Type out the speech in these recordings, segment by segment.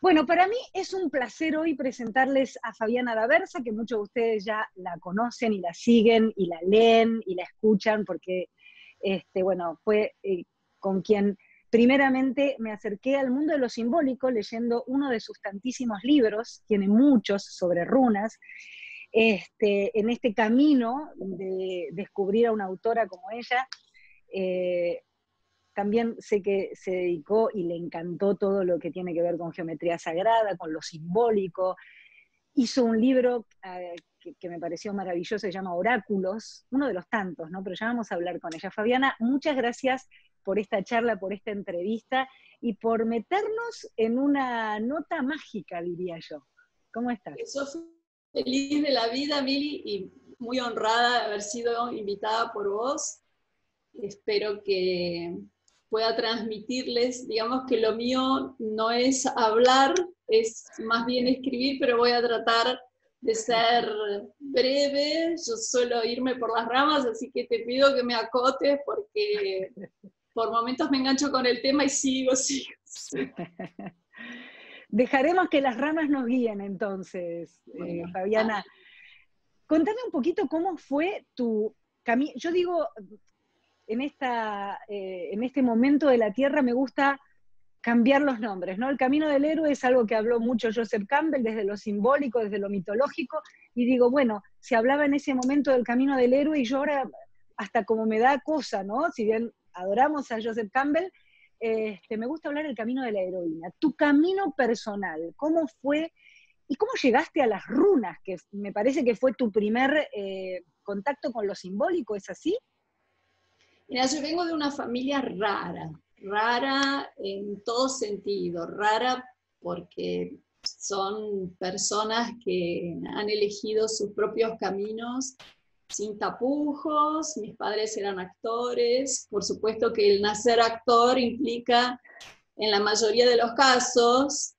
Bueno, para mí es un placer hoy presentarles a Fabiana D'Aversa, que muchos de ustedes ya la conocen y la siguen y la leen y la escuchan, porque bueno, fue con quien primeramente me acerqué al mundo de lo simbólico leyendo uno de sus tantísimos libros, tiene muchos sobre runas, en este camino de descubrir a una autora como ella. También sé que se dedicó y le encantó todo lo que tiene que ver con geometría sagrada, con lo simbólico. Hizo un libro que me pareció maravilloso, se llama Oráculos, uno de los tantos, ¿no? Pero ya vamos a hablar con ella. Fabiana, muchas gracias por esta charla, por esta entrevista y por meternos en una nota mágica, diría yo. ¿Cómo estás? Soy feliz de la vida, Mili, y muy honrada de haber sido invitada por vos. Espero que pueda transmitirles, digamos que lo mío no es hablar, es más bien escribir, pero voy a tratar de ser breve. Yo suelo irme por las ramas, así que te pido que me acotes porque por momentos me engancho con el tema y sigo. Sí. Dejaremos que las ramas nos guíen entonces, Bueno, Fabiana. Contame un poquito cómo fue tu camino. Yo digo, en este momento de la Tierra me gusta cambiar los nombres, ¿no? El camino del héroe es algo que habló mucho Joseph Campbell desde lo simbólico, desde lo mitológico, y digo, bueno, se hablaba en ese momento del camino del héroe y yo ahora hasta como me da cosa, ¿no? Si bien adoramos a Joseph Campbell, me gusta hablar del camino de la heroína. Tu camino personal, ¿cómo fue? ¿Y cómo llegaste a las runas? Que me parece que fue tu primer contacto con lo simbólico, ¿es así? Mira, yo vengo de una familia rara, rara en todo sentido, rara porque son personas que han elegido sus propios caminos sin tapujos. Mis padres eran actores, por supuesto que el nacer actor implica, en la mayoría de los casos,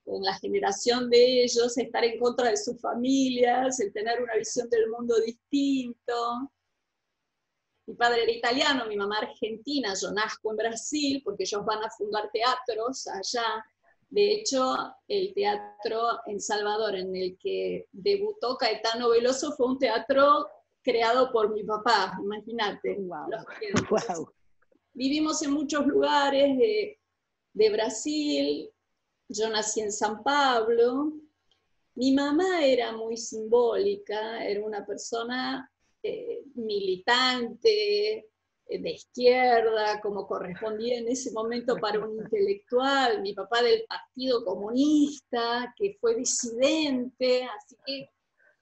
en la generación de ellos, estar en contra de sus familias, el tener una visión del mundo distinto. Mi padre era italiano, mi mamá argentina, yo nazco en Brasil, porque ellos van a fundar teatros allá. De hecho, el teatro en Salvador en el que debutó Caetano Veloso fue un teatro creado por mi papá, imagínate. Wow. Wow. Vivimos en muchos lugares de Brasil, yo nací en San Pablo. Mi mamá era muy simbólica, era una persona militante, de izquierda, como correspondía en ese momento para un intelectual, mi papá del Partido Comunista, que fue disidente, así que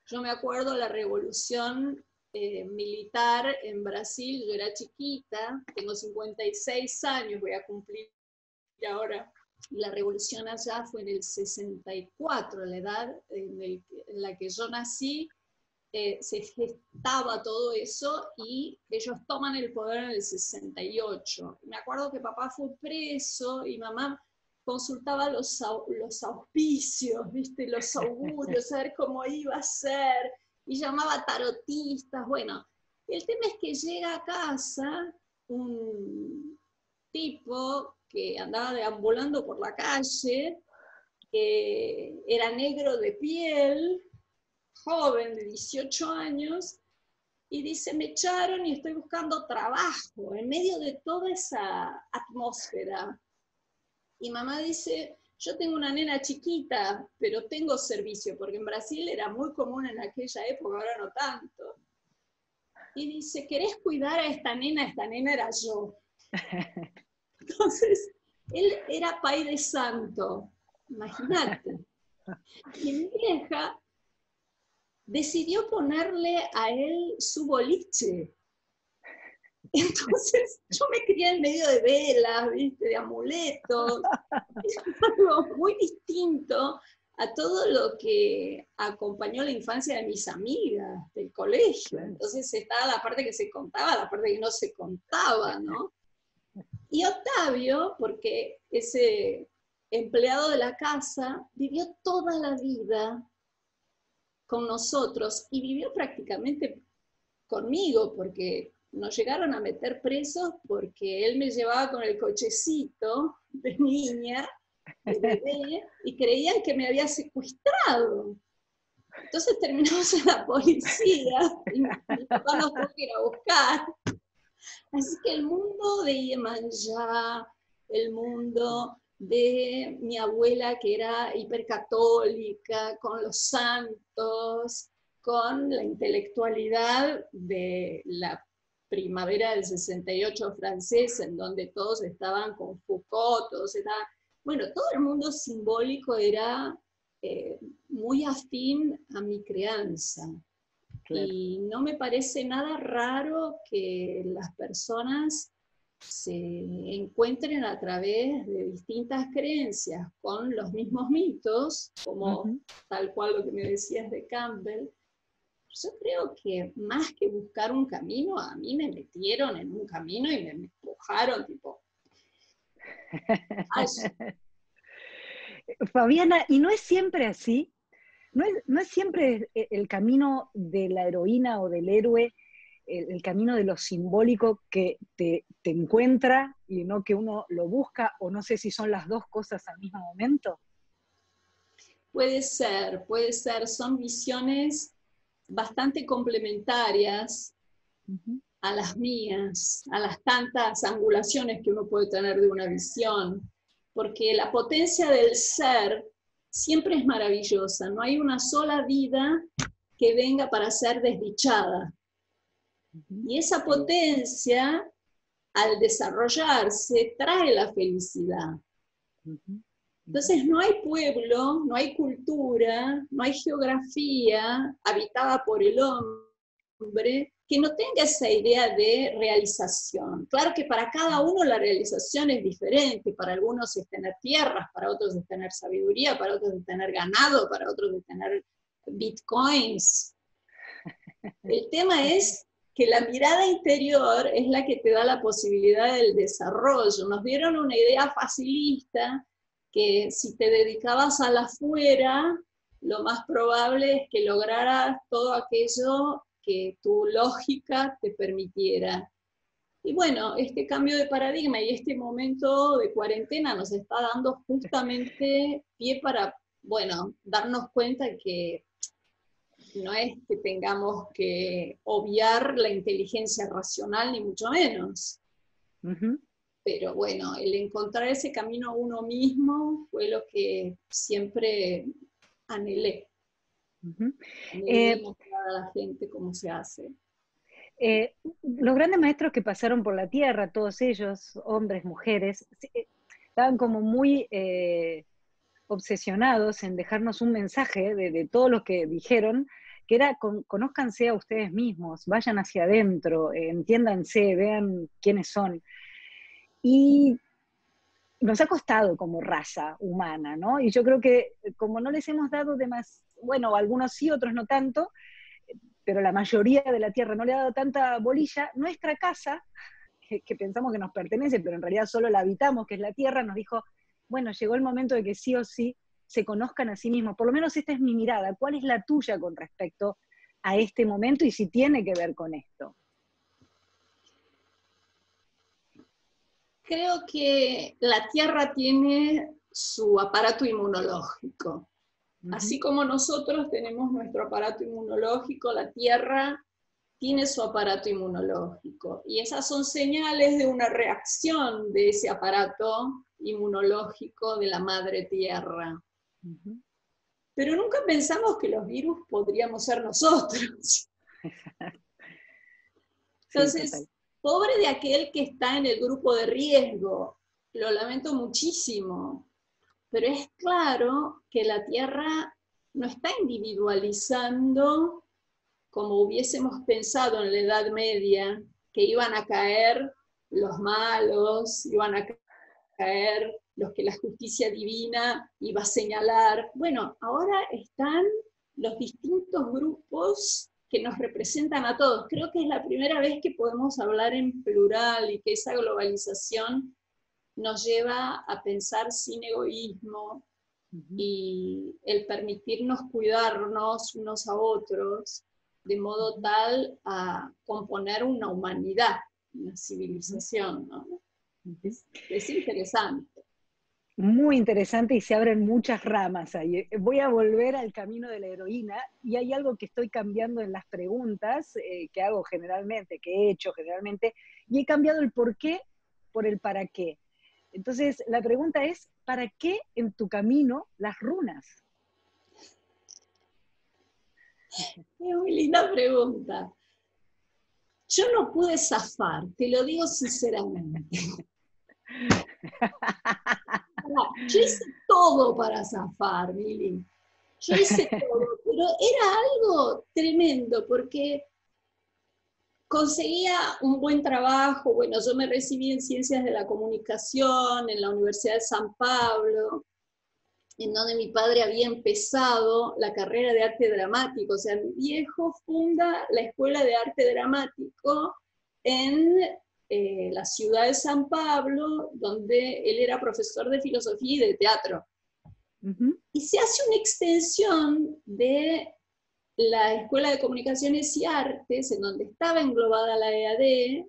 yo me acuerdo la revolución militar en Brasil, yo era chiquita, tengo 56 años, voy a cumplir ahora. La revolución allá fue en el 64, la edad en la que yo nací, se gestaba todo eso y ellos toman el poder en el 68. Me acuerdo que papá fue preso y mamá consultaba los auspicios, ¿viste? Los augurios, a ver cómo iba a ser, y llamaba tarotistas. Bueno, el tema es que llega a casa un tipo que andaba deambulando por la calle, que era negro de piel, joven de 18 años, y dice, me echaron y estoy buscando trabajo en medio de toda esa atmósfera. Y mamá dice, yo tengo una nena chiquita, pero tengo servicio, porque en Brasil era muy común en aquella época, ahora no tanto. Y dice, ¿querés cuidar a esta nena? Esta nena era yo. Entonces, él era pai de santo, imagínate. Y mi vieja decidió ponerle a él su boliche. Entonces, yo me crié en medio de velas, ¿viste? De amuletos. Es algo muy distinto a todo lo que acompañó la infancia de mis amigas del colegio. Entonces estaba la parte que se contaba, la parte que no se contaba, ¿no? Y Octavio, porque ese empleado de la casa vivió toda la vida con nosotros y vivió prácticamente conmigo, porque nos llegaron a meter presos porque él me llevaba con el cochecito de niña de bebé y creían que me había secuestrado. Entonces terminamos en la policía y mi papá nos tuvo que ir a buscar. Así que el mundo de Iemanjá, el mundo de mi abuela que era hipercatólica, con los santos, con la intelectualidad de la primavera del 68 francesa, en donde todos estaban con Foucault, todos estaban, bueno, todo el mundo simbólico era muy afín a mi crianza. Claro. Y no me parece nada raro que las personas se encuentren a través de distintas creencias con los mismos mitos, como tal cual lo que me decías de Campbell. Yo creo que más que buscar un camino, a mí me metieron en un camino y me empujaron, tipo... Ay. Fabiana, ¿y no es siempre así? ¿No es siempre el camino de la heroína o del héroe, el camino de lo simbólico que te encuentra y no que uno lo busca, o no sé si son las dos cosas al mismo momento? Puede ser, son visiones bastante complementarias a las mías, a las tantas angulaciones que uno puede tener de una visión, porque la potencia del ser siempre es maravillosa, no hay una sola vida que venga para ser desdichada. Y esa potencia, al desarrollarse, trae la felicidad. Entonces no hay pueblo, no hay cultura, no hay geografía habitada por el hombre que no tenga esa idea de realización. Claro que para cada uno la realización es diferente, para algunos es tener tierras, para otros es tener sabiduría, para otros es tener ganado, para otros es tener bitcoins. El tema es que la mirada interior es la que te da la posibilidad del desarrollo. Nos dieron una idea facilista que si te dedicabas a la afuera, lo más probable es que lograras todo aquello que tu lógica te permitiera. Y bueno, este cambio de paradigma y este momento de cuarentena nos está dando justamente pie para, bueno, darnos cuenta que no es que tengamos que obviar la inteligencia racional, ni mucho menos. Pero bueno, el encontrar ese camino a uno mismo fue lo que siempre anhelé. Anhelé mostrar a la gente cómo se hace. Los grandes maestros que pasaron por la tierra, todos ellos, hombres, mujeres, estaban como muy obsesionados en dejarnos un mensaje de todo lo que dijeron, que era: conózcanse a ustedes mismos, vayan hacia adentro, entiéndanse, vean quiénes son. Y nos ha costado como raza humana, ¿no? Y yo creo que como no les hemos dado de más, bueno, algunos sí, otros no tanto, pero la mayoría de la Tierra no le ha dado tanta bolilla, nuestra casa, que pensamos que nos pertenece, pero en realidad solo la habitamos, que es la Tierra, nos dijo: bueno, llegó el momento de que sí o sí se conozcan a sí mismos. Por lo menos esta es mi mirada. ¿Cuál es la tuya con respecto a este momento y si tiene que ver con esto? Creo que la Tierra tiene su aparato inmunológico. Así como nosotros tenemos nuestro aparato inmunológico, la Tierra tiene su aparato inmunológico. Y esas son señales de una reacción de ese aparato inmunológico de la madre Tierra. Pero nunca pensamos que los virus podríamos ser nosotros. Entonces, sí, pobre de aquel que está en el grupo de riesgo, lo lamento muchísimo, pero es claro que la Tierra no está individualizando como hubiésemos pensado en la Edad Media, que iban a caer los malos, iban a caer los que la justicia divina iba a señalar. Bueno, ahora están los distintos grupos que nos representan a todos. Creo que es la primera vez que podemos hablar en plural y que esa globalización nos lleva a pensar sin egoísmo y el permitirnos cuidarnos unos a otros de modo tal a componer una humanidad, una civilización, ¿no? Es interesante. Muy interesante y se abren muchas ramas ahí. Voy a volver al camino de la heroína y hay algo que estoy cambiando en las preguntas que hago generalmente, que he hecho generalmente, y he cambiado el por qué por el para qué. Entonces, la pregunta es, ¿para qué en tu camino las runas? Es muy linda pregunta. Yo no pude zafar, te lo digo sinceramente. Yo hice todo para zafar, Mili. Yo hice todo, pero era algo tremendo porque conseguía un buen trabajo. Bueno, yo me recibí en Ciencias de la Comunicación en la Universidad de San Pablo, en donde mi padre había empezado la carrera de arte dramático. O sea, mi viejo funda la Escuela de Arte Dramático en la ciudad de San Pablo, donde él era profesor de filosofía y de teatro. Uh-huh. Y se hace una extensión de la Escuela de Comunicaciones y Artes, en donde estaba englobada la EAD,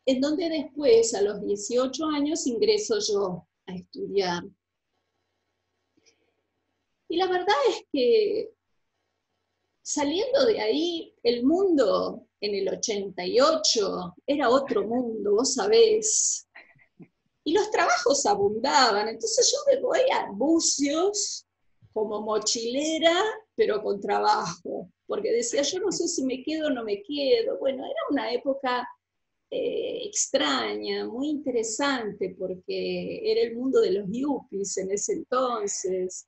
en donde después, a los 18 años, ingreso yo a estudiar. Y la verdad es que saliendo de ahí, el mundo en el 88 era otro mundo, vos sabés. Y los trabajos abundaban, entonces yo me voy a Bucios como mochilera, pero con trabajo, porque decía, yo no sé si me quedo o no me quedo. Bueno, era una época extraña, muy interesante, porque era el mundo de los yuppies en ese entonces,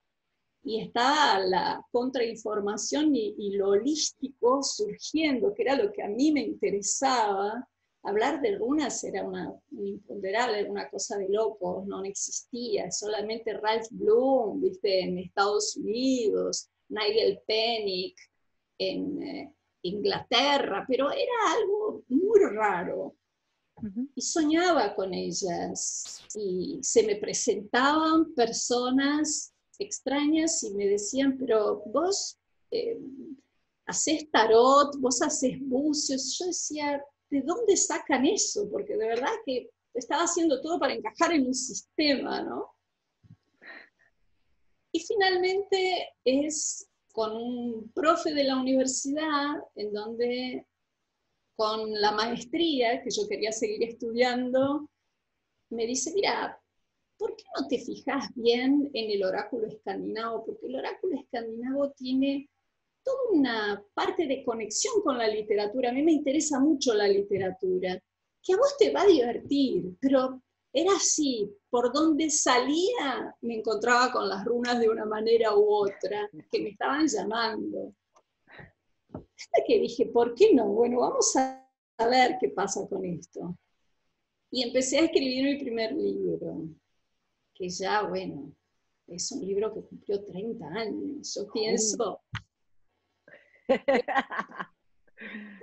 y estaba la contrainformación y lo holístico surgiendo, que era lo que a mí me interesaba. Hablar de runas era un imponderable, era una cosa de locos, no existía, solamente Ralph Bloom, ¿viste? En Estados Unidos, Nigel Pennick en Inglaterra, pero era algo muy raro. Uh-huh. Y soñaba con ellas, y se me presentaban personas extrañas y me decían, pero vos hacés tarot, vos hacés bucios. Yo decía, ¿de dónde sacan eso? Porque de verdad que estaba haciendo todo para encajar en un sistema, ¿no? Y finalmente es con un profe de la universidad, en donde con la maestría, que yo quería seguir estudiando, me dice, mira, ¿por qué no te fijas bien en el oráculo escandinavo? Porque el oráculo escandinavo tiene toda una parte de conexión con la literatura. A mí me interesa mucho la literatura, que a vos te va a divertir, pero era así, por donde salía me encontraba con las runas de una manera u otra, que me estaban llamando. Hasta que dije, ¿por qué no? Bueno, vamos a ver qué pasa con esto. Y empecé a escribir mi primer libro, que ya, bueno, es un libro que cumplió 30 años. Yo pienso... Y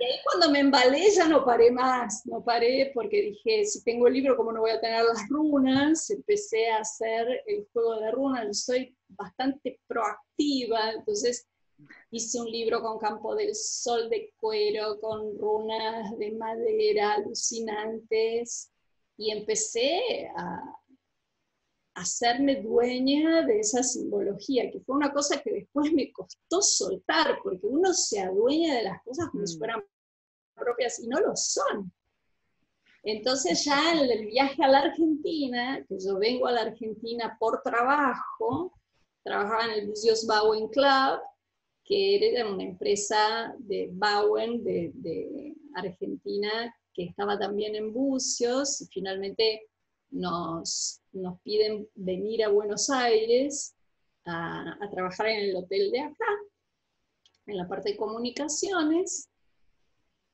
ahí cuando me embalé ya no paré más, no paré porque dije, si tengo el libro, ¿cómo no voy a tener las runas? Empecé a hacer el juego de runas, yo soy bastante proactiva, entonces hice un libro con campo del sol de cuero, con runas de madera alucinantes, y empecé a hacerme dueña de esa simbología, que fue una cosa que después me costó soltar, porque uno se adueña de las cosas como si fueran propias y no lo son. Entonces ya en el viaje a la Argentina, que yo vengo a la Argentina por trabajo, trabajaba en el Bucios Bowen Club, que era una empresa de Bowen de Argentina, que estaba también en Bucios, y finalmente nos piden venir a Buenos Aires a trabajar en el hotel de acá, en la parte de comunicaciones.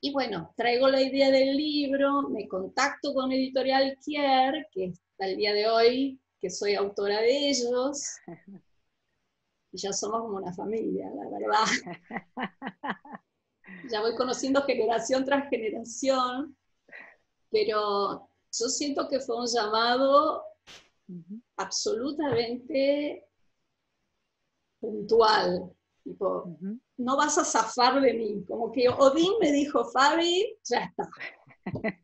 Y bueno, traigo la idea del libro, me contacto con Editorial Kier, que hasta el día de hoy, que soy autora de ellos, y ya somos como una familia, la verdad. Ya voy conociendo generación tras generación, pero yo siento que fue un llamado absolutamente puntual, tipo, no vas a zafar de mí, como que Odín me dijo, Fabi, ya está,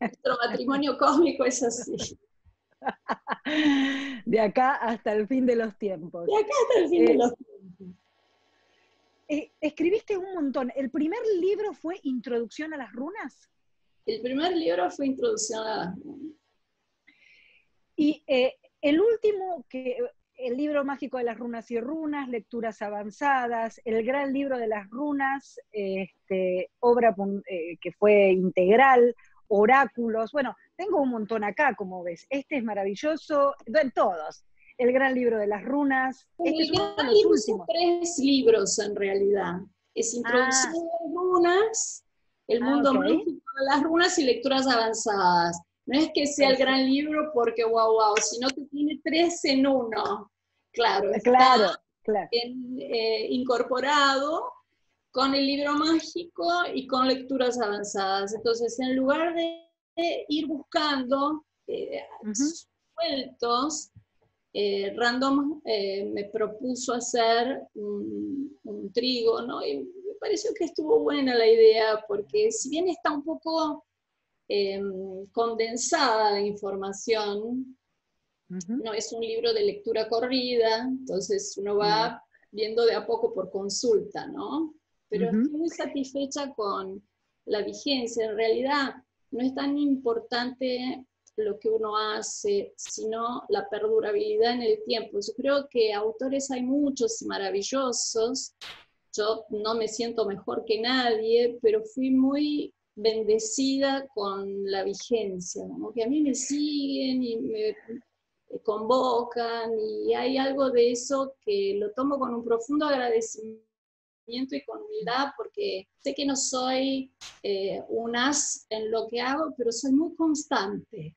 nuestro matrimonio cósmico es así. De acá hasta el fin de los tiempos. De acá hasta el fin de los tiempos. Escribiste un montón. ¿El primer libro fue Introducción a las runas? El primer libro fue Introducción a las runas. Y el último, el libro mágico de las runas y runas, lecturas avanzadas, el gran libro de las runas, obra que fue integral, oráculos, bueno, tengo un montón acá, como ves. Este es maravilloso, en todos. El gran libro de las runas, Bueno, este el es uno de gran los libro son últimos. 3 libros en realidad. Es Introducción a las runas, El mundo Ok, mágico de las runas y lecturas avanzadas. No es que sea el perfecto. gran libro porque wow, sino que tiene 3 en uno. Claro, está Claro, claro. incorporado con el libro mágico y con lecturas avanzadas. Entonces, en lugar de ir buscando sueltos, Random me propuso hacer un trígono y me pareció que estuvo buena la idea, porque si bien está un poco condensada la información, no es un libro de lectura corrida, entonces uno va viendo de a poco por consulta, ¿no? Pero estoy muy satisfecha con la vigencia. En realidad no es tan importante lo que uno hace, sino la perdurabilidad en el tiempo. Yo creo que autores hay muchos y maravillosos. Yo no me siento mejor que nadie, pero fui muy bendecida con la vigencia, como que a mí me siguen y me convocan, y hay algo de eso que lo tomo con un profundo agradecimiento y con humildad, porque sé que no soy un as en lo que hago, pero soy muy constante.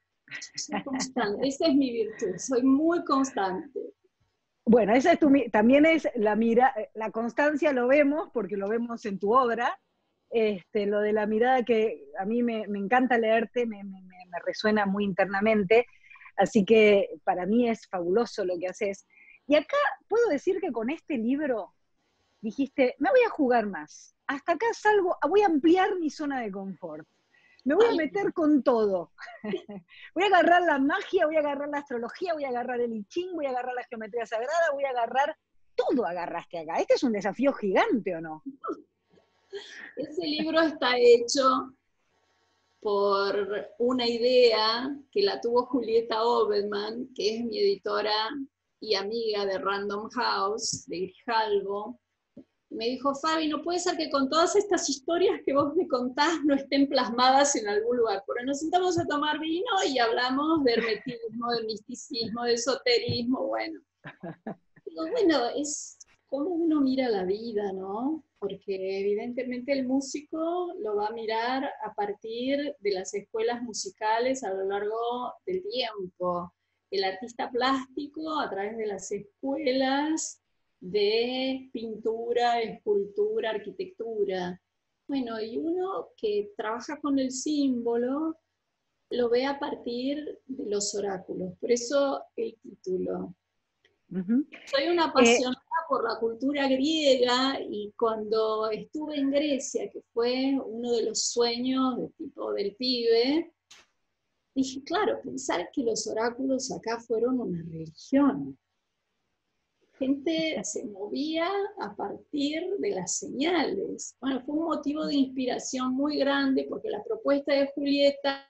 Soy constante. Esa es mi virtud, soy muy constante. Bueno, esa es también es la constancia lo vemos, porque lo vemos en tu obra, lo de la mirada que a mí me encanta leerte, me resuena muy internamente, así que para mí es fabuloso lo que haces. Y acá puedo decir que con este libro dijiste, me voy a jugar más, hasta acá salgo, voy a ampliar mi zona de confort. Me voy a Ay, meter con todo. Voy a agarrar la magia, voy a agarrar la astrología, voy a agarrar el I Ching, voy a agarrar la geometría sagrada, voy a agarrar todo agarraste acá. Este es un desafío gigante, ¿o no? ese libro está hecho por una idea que la tuvo Julieta Obelman, que es mi editora y amiga de Random House, de Grijalbo. Me dijo, Fabi, no puede ser que con todas estas historias que vos me contás no estén plasmadas en algún lugar, porque nos sentamos a tomar vino y hablamos de hermetismo, de misticismo, de esoterismo, bueno. Digo, bueno, es cómo uno mira la vida, ¿no? Porque evidentemente el músico lo va a mirar a partir de las escuelas musicales a lo largo del tiempo. El artista plástico a través de las escuelas de pintura, escultura, arquitectura. Bueno, y uno que trabaja con el símbolo lo ve a partir de los oráculos. Por eso el título. Soy una apasionada por la cultura griega, y cuando estuve en Grecia, que fue uno de los sueños de tipo del pibe, dije, claro, pensar que los oráculos acá fueron una religión. Gente se movía a partir de las señales. Bueno, fue un motivo de inspiración muy grande, porque la propuesta de Julieta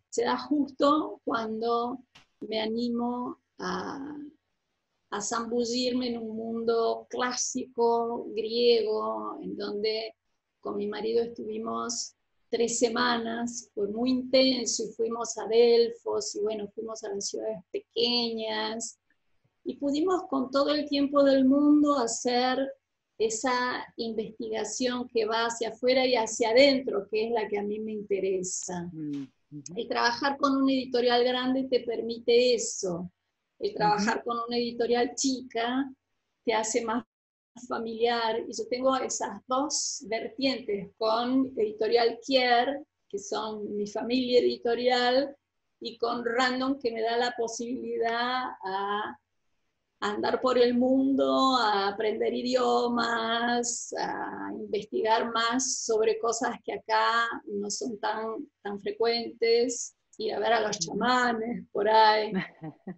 se da justo cuando me animo a zambullirme en un mundo clásico griego, en donde con mi marido estuvimos 3 semanas, fue muy intenso, y fuimos a Delfos, y bueno, fuimos a las ciudades pequeñas, y pudimos con todo el tiempo del mundo hacer esa investigación que va hacia afuera y hacia adentro, que es la que a mí me interesa. El trabajar con una editorial grande te permite eso. El trabajar con una editorial chica te hace más familiar. Y yo tengo esas dos vertientes con Editorial Kier, que son mi familia editorial, y con Random, que me da la posibilidad a andar por el mundo, a aprender idiomas, a investigar más sobre cosas que acá no son tan frecuentes. ir a ver a los chamanes por ahí.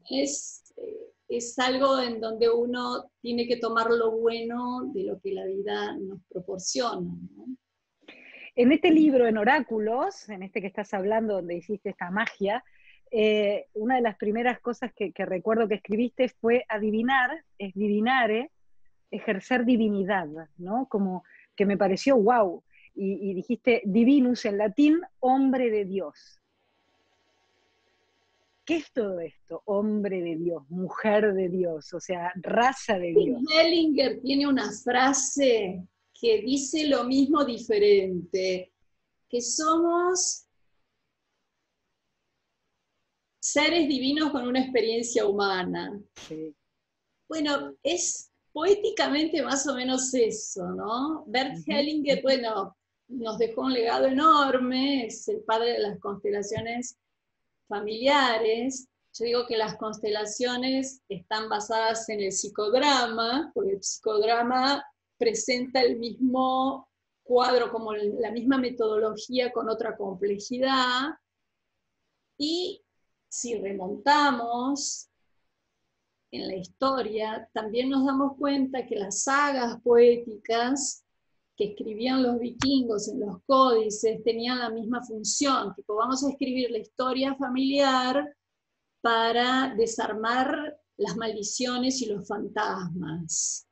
Es algo en donde uno tiene que tomar lo bueno de lo que la vida nos proporciona, ¿no? En este libro, en Oráculos, en este que estás hablando, donde hiciste esta magia, una de las primeras cosas que recuerdo que escribiste fue adivinar, es divinare, ejercer divinidad, ¿no? Como que me pareció wow. Y dijiste divinus en latín, hombre de Dios. ¿Qué es todo esto? Hombre de Dios, mujer de Dios, o sea, raza de Dios. Hellinger tiene una frase que dice lo mismo diferente, que somos seres divinos con una experiencia humana. Sí. Bueno, es poéticamente más o menos eso, ¿no? Bert Hellinger, bueno, nos dejó un legado enorme, es el padre de las constelaciones familiares. Yo digo que las constelaciones están basadas en el psicodrama, porque el psicodrama presenta el mismo cuadro, como la misma metodología con otra complejidad. Y si remontamos en la historia, también nos damos cuenta que las sagas poéticas que escribían los vikingos en los códices tenían la misma función, tipo, vamos a escribir la historia familiar para desarmar las maldiciones y los fantasmas.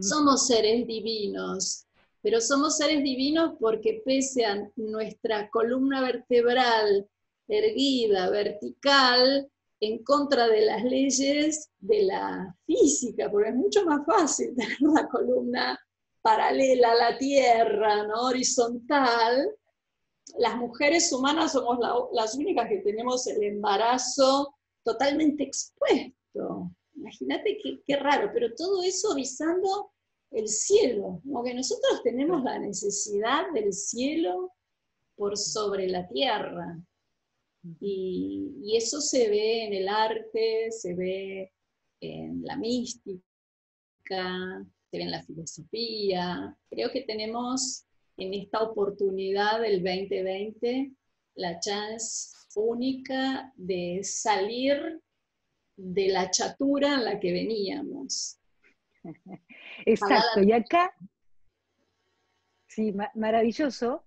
Somos seres divinos, pero somos seres divinos porque pese a nuestra columna vertebral erguida, vertical, en contra de las leyes de la física, porque es mucho más fácil tener la columna paralela a la Tierra, ¿no? Horizontal. Las mujeres humanas somos las únicas que tenemos el embarazo totalmente expuesto. Imagínate qué raro, pero todo eso visando el cielo, como que nosotros tenemos la necesidad del cielo por sobre la tierra. Y eso se ve en el arte, se ve en la mística, se ve en la filosofía. Creo que tenemos en esta oportunidad del 2020 la chance única de salir de la chatura en la que veníamos. Exacto, y acá, sí, maravilloso,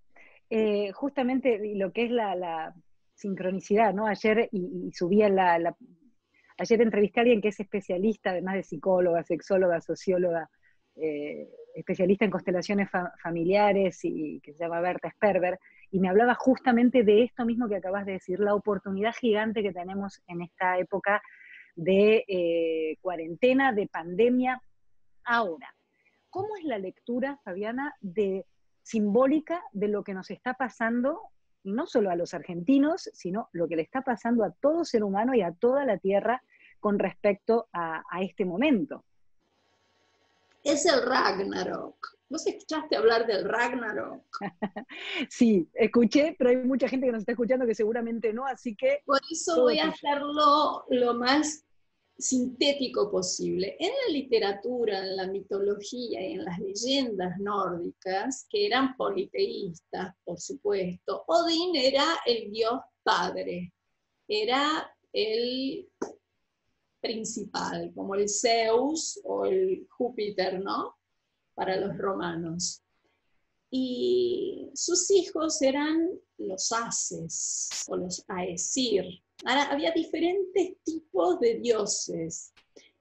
justamente lo que es la sincronicidad, ¿no? Ayer, y subía ayer entrevisté a alguien que es especialista, además de psicóloga, sexóloga, socióloga, especialista en constelaciones familiares, y que se llama Berta Sperber, y me hablaba justamente de esto mismo que acabas de decir, la oportunidad gigante que tenemos en esta época de cuarentena, de pandemia. Ahora, ¿cómo es la lectura, Fabiana, simbólica de lo que nos está pasando, no solo a los argentinos, sino lo que le está pasando a todo ser humano y a toda la Tierra con respecto a este momento? Es el Ragnarok. ¿Vos escuchaste hablar del Ragnarok? Sí, escuché, pero hay mucha gente que nos está escuchando que seguramente no, así que... Por eso voy a hacerlo lo más sintético posible. En la literatura, en la mitología y en las leyendas nórdicas, que eran politeístas, por supuesto, Odín era el dios padre, era el principal, como el Zeus o el Júpiter, ¿no? Para los romanos. Y sus hijos eran los Ases o los Aesir. Ahora, había diferentes tipos de dioses.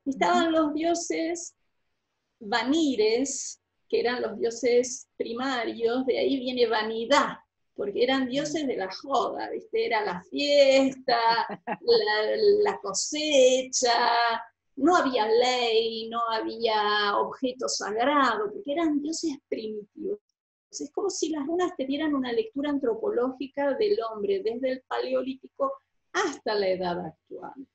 Estaban los dioses Vanires, que eran los dioses primarios, de ahí viene vanidad, porque eran dioses de la joda, ¿viste? Era la fiesta, la cosecha, no había ley, no había objeto sagrado, porque eran dioses primitivos. Es como si las runas te dieran una lectura antropológica del hombre desde el Paleolítico hasta la edad actual.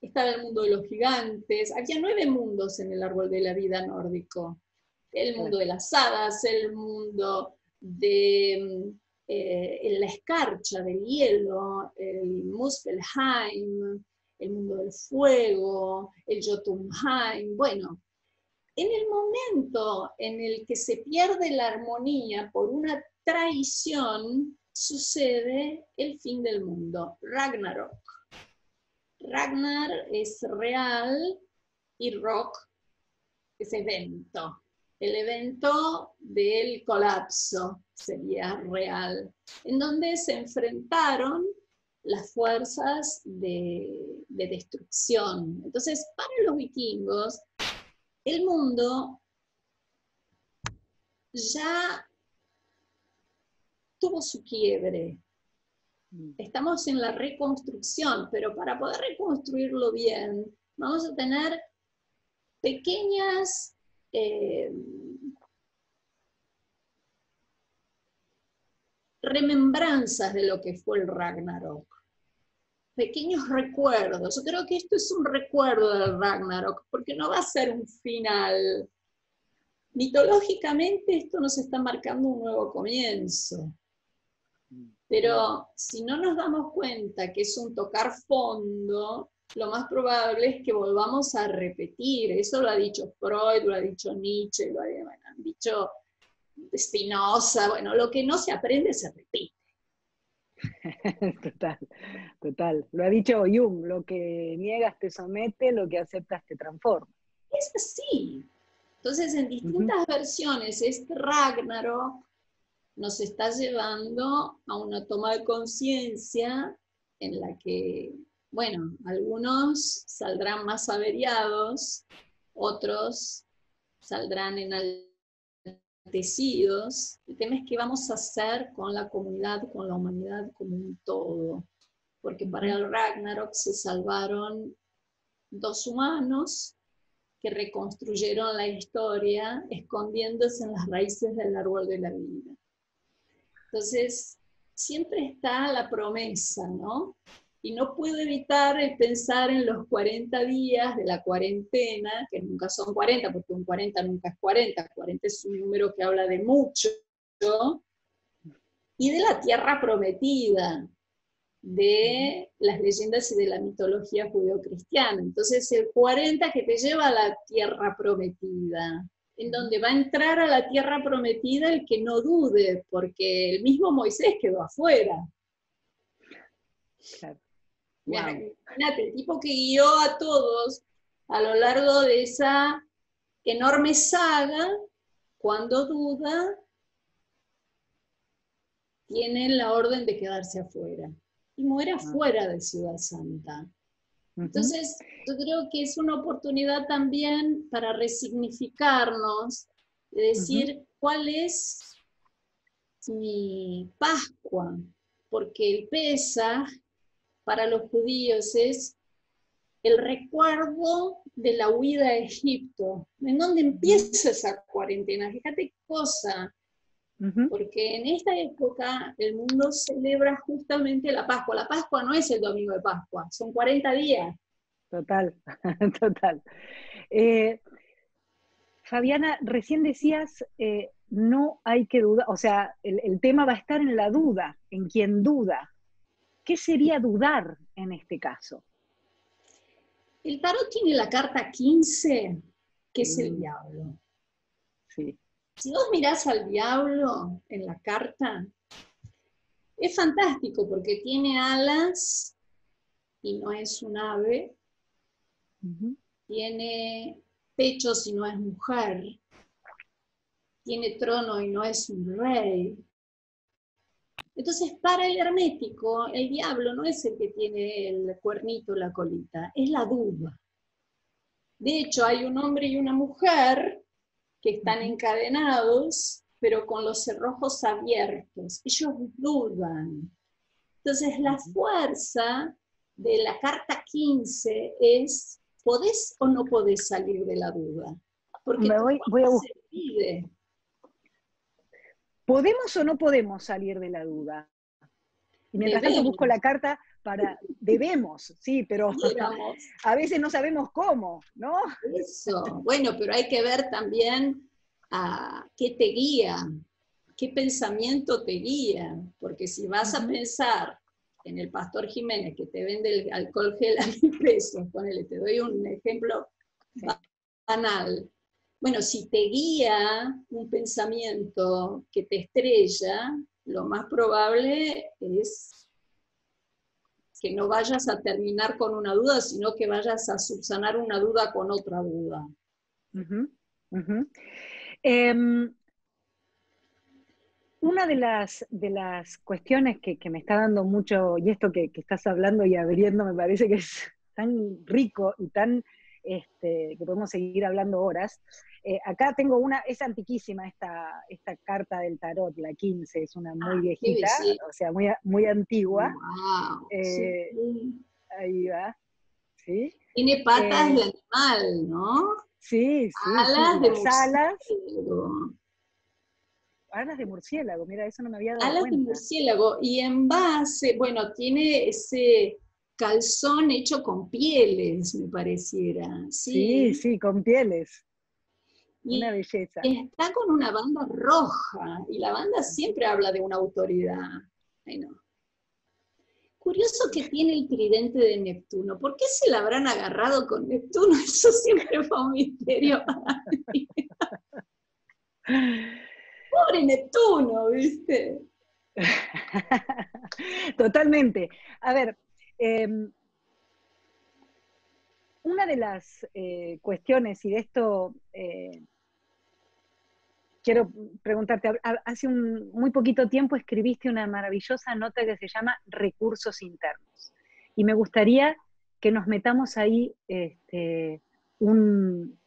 Estaba el mundo de los gigantes, había 9 mundos en el árbol de la vida nórdico. El mundo de las hadas, el mundo de la escarcha, del hielo, el Muspelheim, el mundo del fuego, el Jotunheim. Bueno, en el momento en el que se pierde la armonía por una traición, sucede el fin del mundo, Ragnarok. Ragnar es real y rock es evento. El evento del colapso sería real, en donde se enfrentaron las fuerzas de destrucción. Entonces, para los vikingos, el mundo ya tuvo su quiebre. Estamos en la reconstrucción, pero para poder reconstruirlo bien, vamos a tener pequeñas remembranzas de lo que fue el Ragnarok. Pequeños recuerdos. Yo creo que esto es un recuerdo del Ragnarok, porque no va a ser un final. Mitológicamente esto nos está marcando un nuevo comienzo. Pero si no nos damos cuenta que es un tocar fondo, lo más probable es que volvamos a repetir. Eso lo ha dicho Freud, lo ha dicho Nietzsche, lo han dicho Spinoza. Bueno, lo que no se aprende se repite. Total, total. Lo ha dicho Jung, lo que niegas te somete, lo que aceptas te transforma. Es así. Entonces, en distintas versiones, este Ragnarok nos está llevando a una toma de conciencia en la que, bueno, algunos saldrán más averiados, otros saldrán enaltecidos. El tema es qué vamos a hacer con la comunidad, con la humanidad como un todo. Porque para el Ragnarok se salvaron 2 humanos que reconstruyeron la historia escondiéndose en las raíces del árbol de la vida. Entonces, siempre está la promesa, ¿no? Y no puedo evitar el pensar en los 40 días de la cuarentena, que nunca son 40, porque un 40 nunca es 40, 40 es un número que habla de mucho, y de la tierra prometida, de las leyendas y de la mitología judeocristiana. Entonces, el 40 que te lleva a la tierra prometida, en donde va a entrar a la tierra prometida el que no dude, porque el mismo Moisés quedó afuera. Claro. Wow. Imagínate, el tipo que guió a todos a lo largo de esa enorme saga, cuando duda, tiene la orden de quedarse afuera. Y muere afuera de Ciudad Santa. Entonces, yo creo que es una oportunidad también para resignificarnos, de decir cuál es mi Pascua, porque el Pesaj para los judíos es el recuerdo de la huida a Egipto, en donde empieza esa cuarentena. Fíjate qué cosa, porque en esta época el mundo celebra justamente la Pascua. La Pascua no es el domingo de Pascua, son 40 días. Total, total. Fabiana, recién decías, no hay que dudar, o sea, el tema va a estar en la duda, en quien duda. ¿Qué sería dudar en este caso? El tarot tiene la carta 15, que es el diablo. Sí. Si vos mirás al diablo en la carta, es fantástico porque tiene alas y no es un ave, tiene pechos y no es mujer, tiene trono y no es un rey. Entonces, para el hermético, el diablo no es el que tiene el cuernito, la colita, es la duda. De hecho, hay un hombre y una mujer que están encadenados, pero con los cerrojos abiertos. Ellos dudan. Entonces, la fuerza de la carta 15 es, ¿podés o no podés salir de la duda? Porque voy a se pide. ¿Podemos o no podemos salir de la duda? Y mientras tanto busco la carta para, debemos, sí, pero a veces no sabemos cómo, ¿no? Eso, bueno, pero hay que ver también a qué te guía, qué pensamiento te guía, porque si vas a pensar en el Pastor Jiménez que te vende el alcohol gel a 1000 pesos, ponele, te doy un ejemplo banal. Bueno, si te guía un pensamiento que te estrella, lo más probable es que no vayas a terminar con una duda, sino que vayas a subsanar una duda con otra duda. Ujú, ujú. Una de las cuestiones que me está dando mucho, y esto que estás hablando y abriendo me parece que es tan rico y tan, que podemos seguir hablando horas. Acá tengo una, es antiquísima esta carta del tarot, la 15, es una muy Qué viejita, belleza. o sea, muy, muy antigua. Wow, sí. Eh, Ahí va, ¿sí? Tiene patas Eh, de animal, ¿no? sí, sí, sí, y Alas de las alas, murciélago. alas de murciélago, mira, eso no me había dado Alas de cuenta. murciélago. Y en base, bueno, tiene ese calzón hecho con pieles, me pareciera. Sí, Sí. sí, con pieles, una Y belleza. está con una banda roja. Y la banda siempre habla de una autoridad. Ay, no. Curioso que tiene el tridente de Neptuno. ¿Por qué se la habrán agarrado con Neptuno? Eso siempre fue un misterio para mí. Pobre Neptuno, ¿viste? Totalmente. A ver, eh, una de las cuestiones, y de esto quiero preguntarte, hace muy poquito tiempo escribiste una maravillosa nota que se llama Recursos Internos. Y me gustaría que nos metamos ahí un,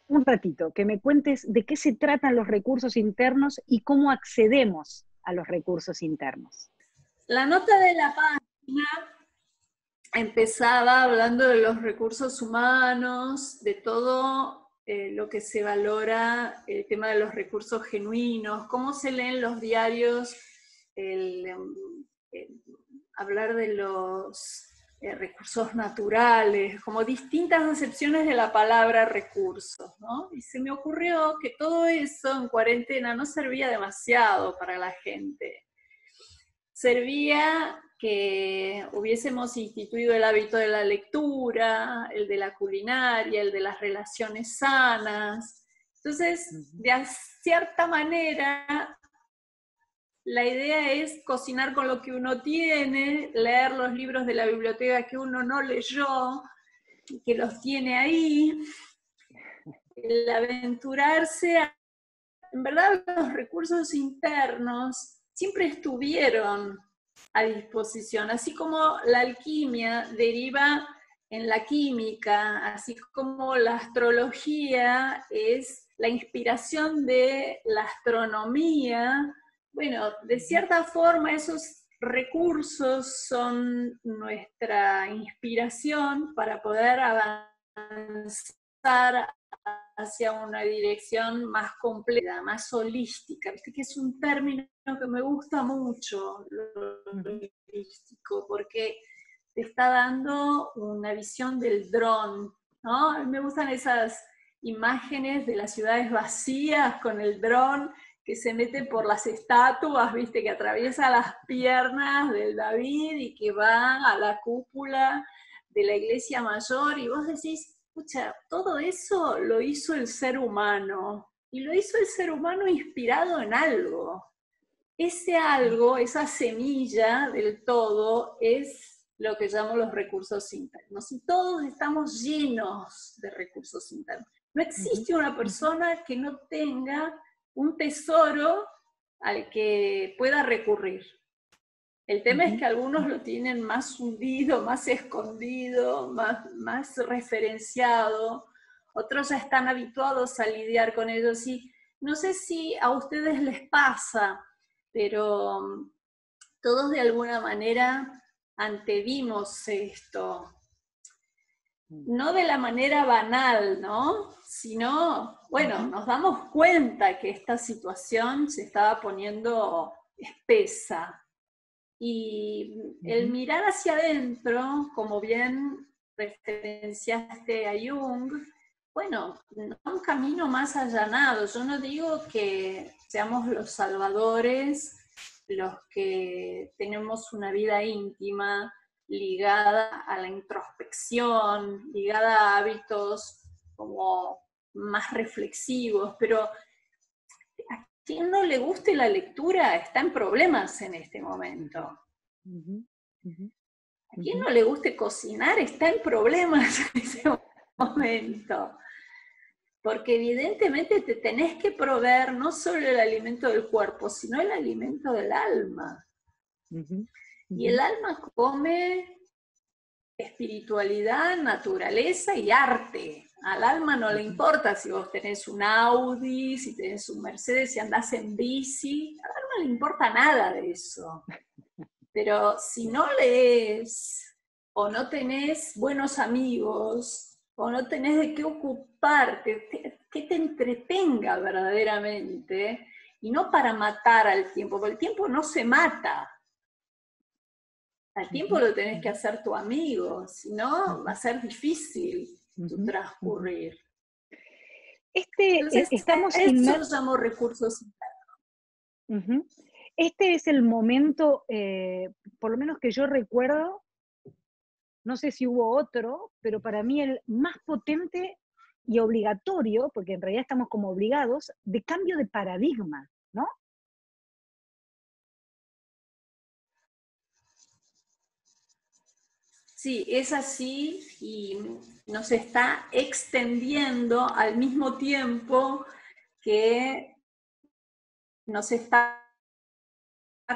un ratito, que me cuentes de qué se tratan los recursos internos y cómo accedemos a los recursos internos. La nota de la página empezaba hablando de los recursos humanos, de todo lo que se valora, el tema de los recursos genuinos, cómo se leen los diarios, el, hablar de los recursos naturales, como distintas acepciones de la palabra recursos, ¿no? Y se me ocurrió que todo eso en cuarentena no servía demasiado para la gente. Servía que hubiésemos instituido el hábito de la lectura, el de la culinaria, el de las relaciones sanas. Entonces, de cierta manera, la idea es cocinar con lo que uno tiene, leer los libros de la biblioteca que uno no leyó, que los tiene ahí, el aventurarse a... En verdad, los recursos internos siempre estuvieron a disposición, así como la alquimia deriva en la química, así como la astrología es la inspiración de la astronomía. Bueno, de cierta forma esos recursos son nuestra inspiración para poder avanzar hacia una dirección más completa, más holística. Viste que es un término que me gusta mucho, lo holístico, porque te está dando una visión del dron, ¿no? A mí me gustan esas imágenes de las ciudades vacías con el dron que se mete por las estatuas, viste, que atraviesa las piernas del David y que va a la cúpula de la iglesia mayor, y vos decís, escucha, todo eso lo hizo el ser humano, y lo hizo el ser humano inspirado en algo. Ese algo, esa semilla del todo, es lo que llamo los recursos internos. Y todos estamos llenos de recursos internos. No existe una persona que no tenga un tesoro al que pueda recurrir. El tema es que algunos lo tienen más hundido, más escondido, más referenciado, otros ya están habituados a lidiar con ellos. Y no sé si a ustedes les pasa, pero todos de alguna manera antevimos esto. No de la manera banal, ¿no? Sino, bueno, nos damos cuenta que esta situación se estaba poniendo espesa. Y el mirar hacia adentro, como bien referenciaste a Jung, bueno, un camino más allanado. Yo no digo que seamos los salvadores, los que tenemos una vida íntima ligada a la introspección, ligada a hábitos como más reflexivos, pero quien no le guste la lectura está en problemas en este momento. Ujú, ujú, A quien ujú. no le guste cocinar está en problemas en ese momento. Porque evidentemente te tenés que proveer no solo el alimento del cuerpo, sino el alimento del alma. Ujú, Y ujú, el alma come espiritualidad, naturaleza y arte. Al alma no le ujú. importa si vos tenés un Audi, si tenés un Mercedes, si andás en bici. Al alma no le importa nada de eso. Pero si no lees, o no tenés buenos amigos, o no tenés de qué ocuparte, que te entretenga verdaderamente, y no para matar al tiempo, porque el tiempo no se mata. Al tiempo Ujú, lo tenés que ujú, hacer tu amigo, si no va a ujú, ser difícil tu ujú, ujú. transcurrir. Entonces, Estamos a eso lo llamo recursos. ujú. Este es el momento, por lo menos que yo recuerdo, no sé si hubo otro, pero para mí el más potente y obligatorio, porque en realidad estamos como obligados, de cambio de paradigma, ¿no? Sí, es así y nos está extendiendo al mismo tiempo que nos está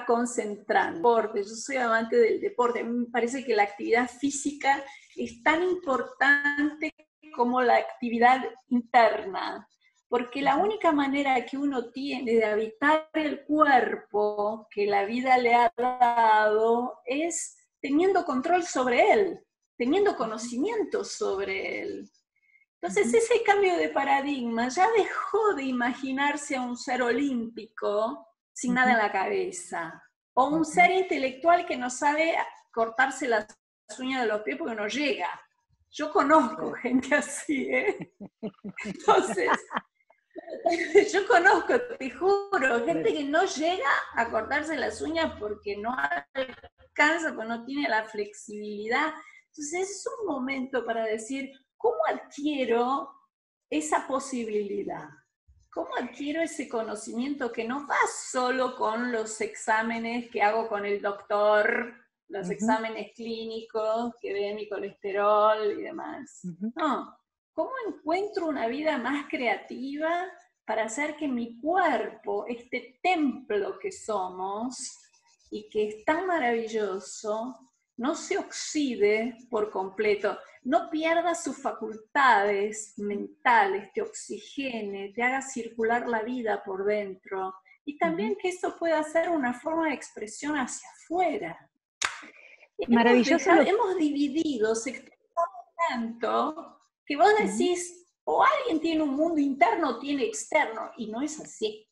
concentrando. Yo soy amante del deporte, a mí me parece que la actividad física es tan importante como la actividad interna, porque la Ujú, única manera que uno tiene de habitar el cuerpo que la vida le ha dado es teniendo control sobre él, teniendo ujú, conocimiento sobre él. Entonces ujú, ese cambio de paradigma ya dejó de imaginarse a un ser olímpico sin nada en ujú, la cabeza, o un ujú. ser intelectual que no sabe cortarse las uñas de los pies porque no llega. Yo conozco Claro. gente así, ¿eh? Entonces, yo conozco, te juro, gente Claro. que no llega a cortarse las uñas porque no alcanza, porque no tiene la flexibilidad. Entonces es un momento para decir, ¿cómo adquiero esa posibilidad? ¿Cómo adquiero ese conocimiento que no va solo con los exámenes que hago con el doctor, los Ujú, exámenes clínicos que ven mi colesterol y demás? ujú. No, ¿cómo encuentro una vida más creativa para hacer que mi cuerpo, este templo que somos y que es tan maravilloso, no se oxide por completo, no pierda sus facultades mentales, te oxigene, te haga circular la vida por dentro y Ujú. también que eso pueda ser una forma de expresión hacia afuera. Maravilloso lo. Hemos dividido, sectorizado tanto que vos Ujú, decís, o alguien tiene un mundo interno o tiene externo, y no es así.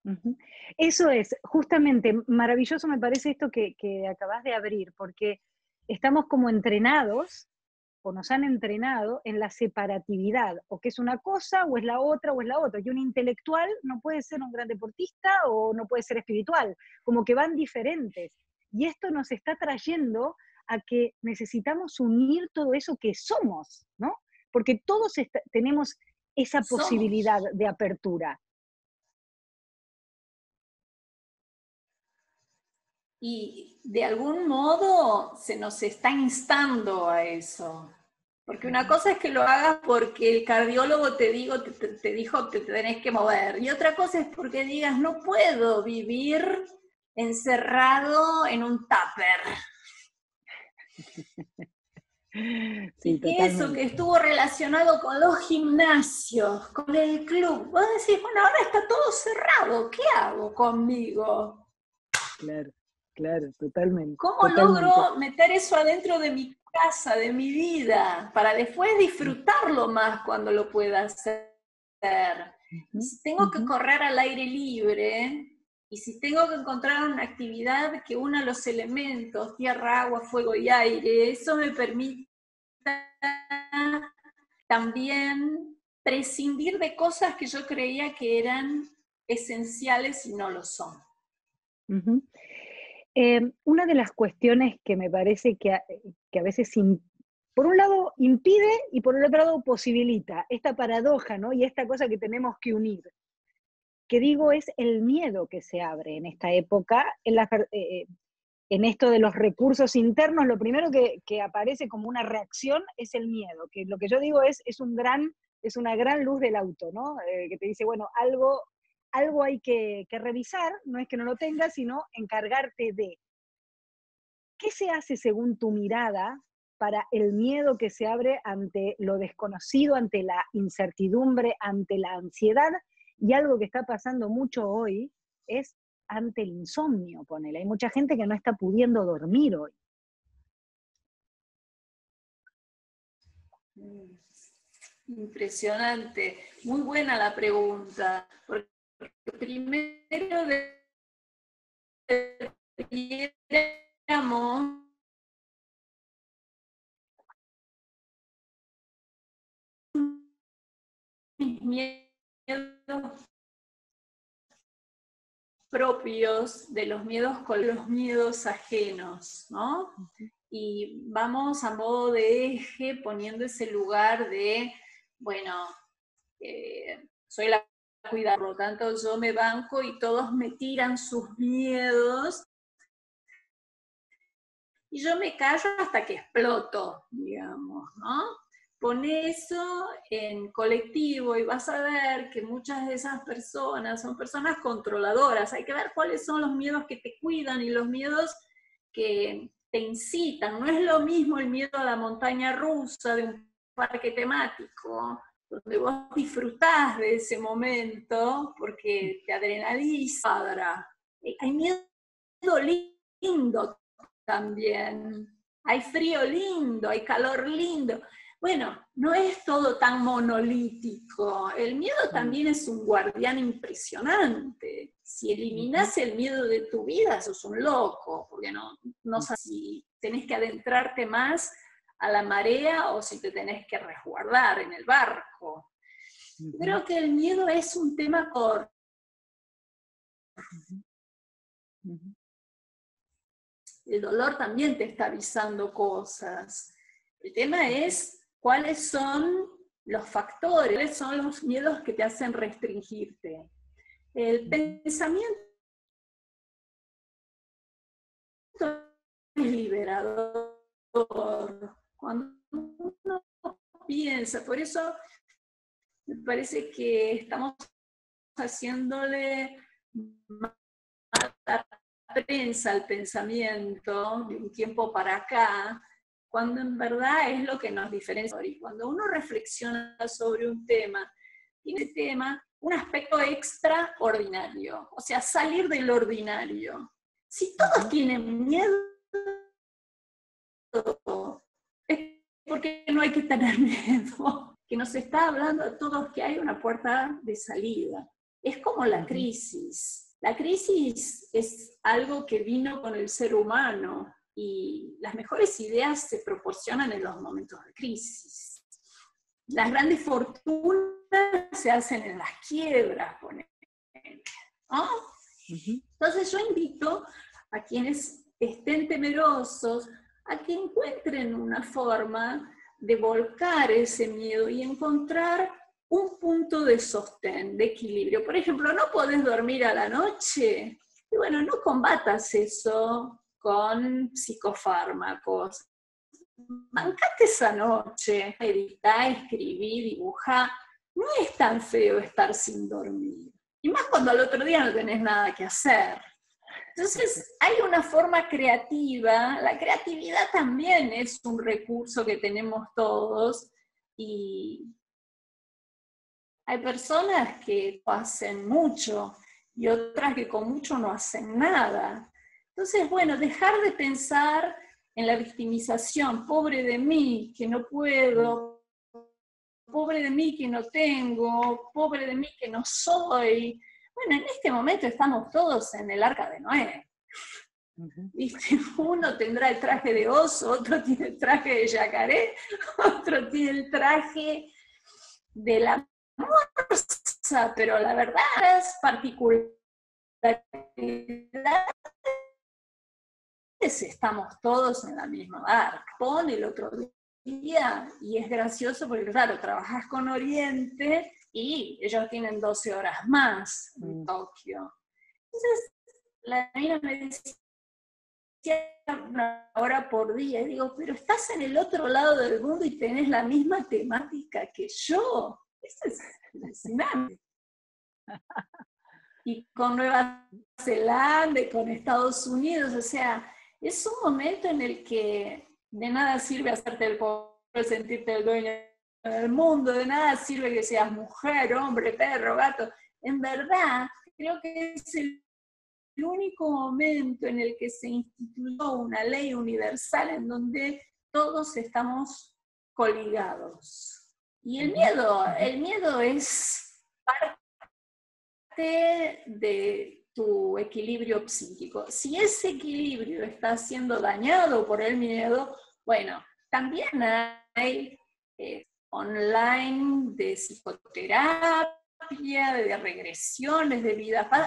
ujú. Eso es, justamente, maravilloso me parece esto que acabas de abrir, porque estamos como entrenados, o nos han entrenado en la separatividad, o que es una cosa, o es la otra, o es la otra. Y un intelectual no puede ser un gran deportista o no puede ser espiritual, como que van diferentes. Y esto nos está trayendo a que necesitamos unir todo eso que somos, ¿no? Porque todos tenemos esa Somos. posibilidad de apertura. Y de algún modo se nos está instando a eso. Porque una Ujú. cosa es que lo hagas porque el cardiólogo te dijo que te tenés que mover. Y otra cosa es porque digas, no puedo vivir encerrado en un tupper. Sí, Y que eso que totalmente. estuvo relacionado con los gimnasios, con el club, vos decís, bueno, ahora está todo cerrado, ¿qué hago conmigo? Claro, claro, totalmente, ¿Cómo totalmente. logro meter eso adentro de mi casa, de mi vida, para después disfrutarlo más cuando lo pueda hacer? Y Ujú, si tengo que ujú. correr al aire libre, y si tengo que encontrar una actividad que una los elementos, tierra, agua, fuego y aire, eso me permite también prescindir de cosas que yo creía que eran esenciales y no lo son. Ujú. Una de las cuestiones que me parece que a veces, por un lado, impide y por el otro lado posibilita esta paradoja, ¿no? Y esta cosa que tenemos que unir. que digo es el miedo que se abre en esta época, en esto de los recursos internos. Lo primero que aparece como una reacción es el miedo, que lo que yo digo es una gran luz del auto, ¿no? Que te dice, bueno, algo hay que revisar, no es que no lo tengas, sino encargarte de. ¿Qué se hace según tu mirada para el miedo que se abre ante lo desconocido, ante la incertidumbre, ante la ansiedad? Y algo que está pasando mucho hoy es ante el insomnio, ponele. Hay mucha gente que no está pudiendo dormir hoy. Impresionante, muy buena la pregunta, porque primero deberíamos mis miedos propios de los miedos con los miedos ajenos, ¿no? Y vamos a modo de eje poniendo ese lugar de, bueno, soy la cuidadora, por lo tanto yo me banco y todos me tiran sus miedos y yo me callo hasta que exploto, digamos, ¿no? Pon eso en colectivo y vas a ver que muchas de esas personas son personas controladoras. Hay que ver cuáles son los miedos que te cuidan y los miedos que te incitan. No es lo mismo el miedo a la montaña rusa de un parque temático, donde vos disfrutás de ese momento porque te adrenaliza. Hay miedo lindo también. Hay frío lindo, hay calor lindo. Bueno, no es todo tan monolítico. El miedo también es un guardián impresionante. Si eliminas el miedo de tu vida, sos un loco, porque no sabes si tenés que adentrarte más a la marea o si te tenés que resguardar en el barco. Creo que el miedo es un tema corto. El dolor también te está avisando cosas. El tema es cuáles son los factores, cuáles son los miedos que te hacen restringirte. El pensamiento es liberador. Cuando uno piensa, por eso me parece que estamos haciéndole mala prensa al pensamiento de un tiempo para acá, cuando en verdad es lo que nos diferencia. Y cuando uno reflexiona sobre un tema, tiene ese tema un aspecto extraordinario, o sea, salir del ordinario. Si todos tienen miedo, es porque no hay que tener miedo, que nos está hablando a todos que hay una puerta de salida. Es como la crisis. La crisis es algo que vino con el ser humano y las mejores ideas se proporcionan en los momentos de crisis. Las grandes fortunas se hacen en las quiebras, ¿no? Entonces yo invito a quienes estén temerosos a que encuentren una forma de volcar ese miedo y encontrar un punto de sostén, de equilibrio. Por ejemplo, no podés dormir a la noche, y bueno, no combatas eso con psicofármacos. Bancate esa noche, editá, escribí, dibujá. No es tan feo estar sin dormir. Y más cuando al otro día no tenés nada que hacer. Entonces, hay una forma creativa. La creatividad también es un recurso que tenemos todos y hay personas que hacen mucho y otras que con mucho no hacen nada. Entonces, bueno, dejar de pensar en la victimización, pobre de mí que no puedo, pobre de mí que no tengo, pobre de mí que no soy. Bueno, en este momento estamos todos en el arca de Noé. ¿Viste? Uno tendrá el traje de oso, otro tiene el traje de yacaré, otro tiene el traje de la morsa, pero la verdad es particular. Estamos todos en la misma barca. Pon el otro día, y es gracioso porque, claro, trabajás con Oriente y ellos tienen 12 horas más en Tokio. Entonces, la mina me decía 1 hora por día, y digo, pero estás en el otro lado del mundo y tenés la misma temática que yo. Eso es fascinante. Y con Nueva Zelanda y con Estados Unidos, o sea, es un momento en el que de nada sirve hacerte el pobre, sentirte el dueño del mundo, de nada sirve que seas mujer, hombre, perro, gato. En verdad, creo que es el único momento en el que se instituyó una ley universal en donde todos estamos coligados. Y el miedo es parte de tu equilibrio psíquico. Si ese equilibrio está siendo dañado por el miedo, bueno, también hay online de psicoterapia, de regresiones de vida. Hay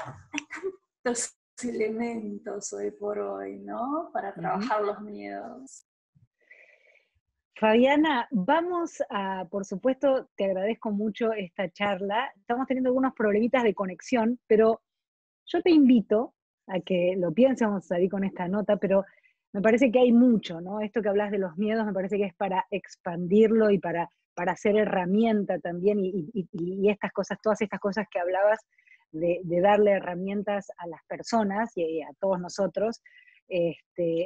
tantos elementos hoy por hoy, ¿no? Para trabajar los miedos. Fabiana, vamos a, por supuesto, te agradezco mucho esta charla. Estamos teniendo algunos problemitas de conexión, pero yo te invito a que lo pienses, vamos a salir con esta nota, pero me parece que hay mucho, ¿no? Esto que hablas de los miedos me parece que es para expandirlo y para hacer herramienta también, y estas cosas, todas estas cosas que hablabas, de darle herramientas a las personas y a todos nosotros,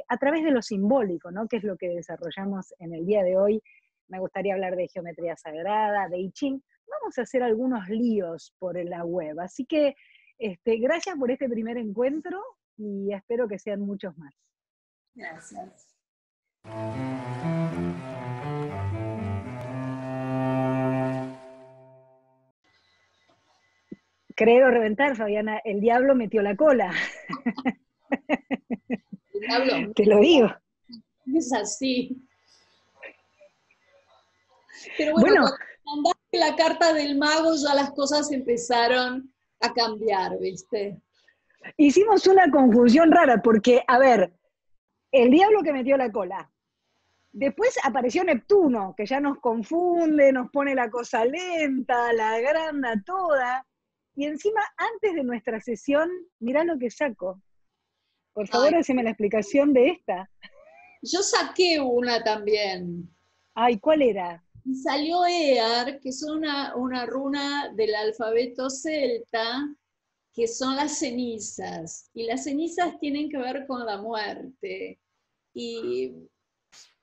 a través de lo simbólico, ¿no? Que es lo que desarrollamos en el día de hoy. Me gustaría hablar de geometría sagrada, de I Ching. Vamos a hacer algunos líos por la web, así que gracias por este primer encuentro y espero que sean muchos más. Gracias. Creer o reventar, Fabiana, el diablo metió la cola. El diablo. Te lo digo. Es así. Pero bueno, cuando mandaste la carta del mago, ya las cosas empezaron a cambiar, ¿viste? Hicimos una confusión rara, porque, a ver, el diablo que metió la cola. Después apareció Neptuno, que ya nos confunde, nos pone la cosa lenta, la agranda toda. Y encima, antes de nuestra sesión, mirá lo que saco. Por favor, haceme la explicación de esta. Yo saqué una también. Ay, ¿cuál era? Y salió Ear, que es una runa del alfabeto celta, que son las cenizas. Y las cenizas tienen que ver con la muerte. Y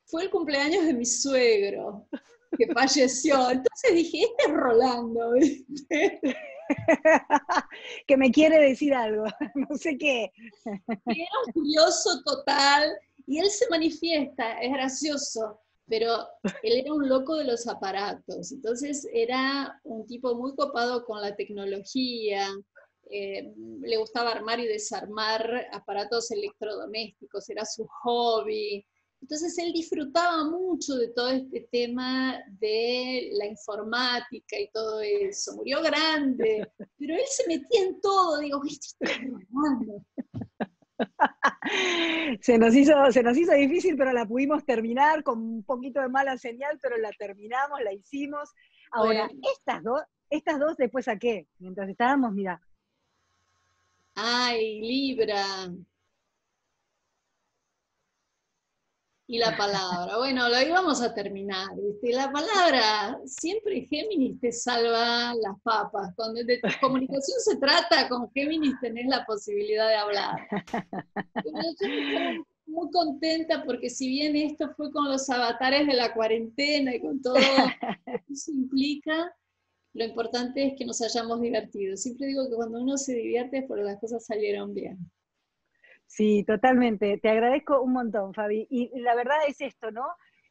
fue el cumpleaños de mi suegro, que falleció. Entonces dije, este es Rolando, ¿viste? Que me quiere decir algo, no sé qué. Y era un curioso total, y él se manifiesta, es gracioso, pero él era un loco de los aparatos, entonces era un tipo muy copado con la tecnología, le gustaba armar y desarmar aparatos electrodomésticos, era su hobby. Entonces él disfrutaba mucho de todo este tema de la informática y todo eso. Murió grande, pero él se metía en todo. Digo, ¿qué estás robando? Se nos hizo difícil, pero la pudimos terminar con un poquito de mala señal, pero la terminamos, la hicimos. Ahora, bueno. estas dos después saqué, mientras estábamos, mira. Ay, Libra. Y la palabra, bueno, lo íbamos a terminar, ¿viste? La palabra, siempre Géminis te salva las papas. Cuando de comunicación se trata, con Géminis tenés la posibilidad de hablar. Yo estoy muy contenta porque si bien esto fue con los avatares de la cuarentena y con todo lo que eso implica, lo importante es que nos hayamos divertido. Siempre digo que cuando uno se divierte es porque las cosas salieron bien. Sí, totalmente. Te agradezco un montón, Fabi. Y la verdad es esto, ¿no?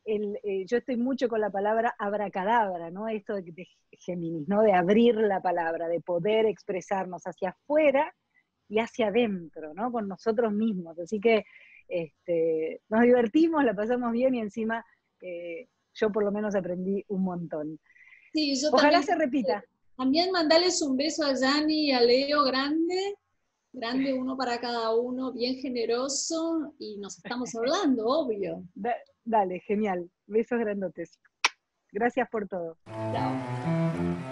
Yo estoy mucho con la palabra abracadabra, ¿no? Esto de Géminis, ¿no? De abrir la palabra, de poder expresarnos hacia afuera y hacia adentro, ¿no? Con nosotros mismos. Así que nos divertimos, la pasamos bien y encima yo por lo menos aprendí un montón. Sí, yo Ojalá también, se repita. También mandales un beso a Yani y a Leo grande, uno para cada uno, bien generoso, y nos estamos hablando, obvio. Dale, genial. Besos grandotes. Gracias por todo. Chao.